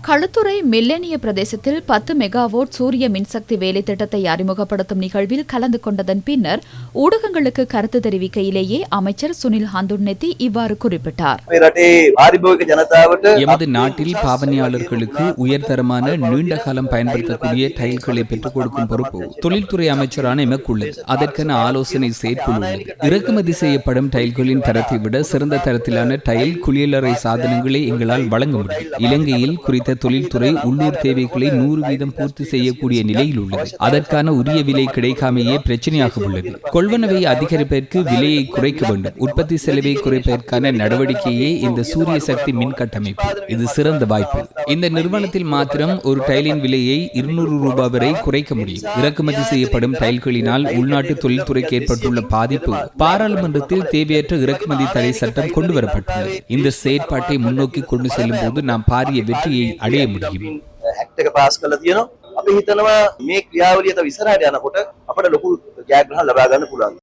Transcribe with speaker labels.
Speaker 1: களுத்துறை மில்லேனிய பிரதேசத்தில் 10 மெகாவாட் சூரிய மின்சக்தி வேலை திட்டத்தை அறிமுகப்படுத்தும் நிகழ்வில் கலந்து கொண்டதன் பின்னர் ஊடகங்களுக்கு கருத்து தெரிவிக்கையிலேயே அமைச்சர் சுனில் ஹந்துன்னெத்தி இவ்வாறு குறிப்பிட்டார்.
Speaker 2: எமது நாட்டில் பாவனையாளர்களுக்கு உயர்தரமான நீண்ட காலம் பயன்படுத்தக்கூடிய டைல்களை பெற்றுக் கொடுக்கும் பொறுப்பு தொழில்துறை அமைச்சரான எமக்குள்ளது. அதற்கான ஆலோசனை செயற்குழு உள்ளது. இறக்குமதி செய்யப்படும் டைல்களின் தரத்தை விட சிறந்த தரத்திலான டைல் குளியலறை சாதனங்களை எங்களால் வழங்க முடியும். இலங்கையில் குறித்த தொழில்துறை உள்ளூர் தேவைகளை 100% பூர்த்தி செய்யக்கூடிய நிலையில் உள்ளது. அதற்கான உரிய விலை கிடைக்காமையே பிரச்சனையாக உள்ளது. கொள்வனவை அதிகரிப்பதற்கு விலையை குறைக்க வேண்டும். உற்பத்தி செலவை குறைப்பதற்கான நடவடிக்கையே இந்த சூரிய சக்தி மின் கட்டமைப்பு. இது சிறந்த வாய்ப்பு. இந்த நிறுவனத்தில் மாத்திரம் ஒரு டைலின் விலையை 200 ரூபாய் வரை குறைக்க முடியும். இறக்குமதி செய்யப்படும் டைல்களினால் உள்நாட்டு தொழில்துறைக்கு ஏற்பட்டுள்ள பாதிப்பு பாராளுமன்றத்தில் தேவையற்ற இறக்குமதி தடை சட்டம் கொண்டுவரப்பட்டுள்ளது. இந்த செயற்பாட்டை முன்னோக்கி கொண்டு செல்லும் போது நாம் பாரிய வெற்றியை අඩේ මුඩියම
Speaker 3: ඇක්ට් එක පාස් කරලා තියෙනවා. අපි හිතනවා මේ ක්‍රියාවලිය තව ඉස්සරහට යනකොට අපිට ලොකු ජයග්‍රහණ ලබා ගන්න පුළුවන්.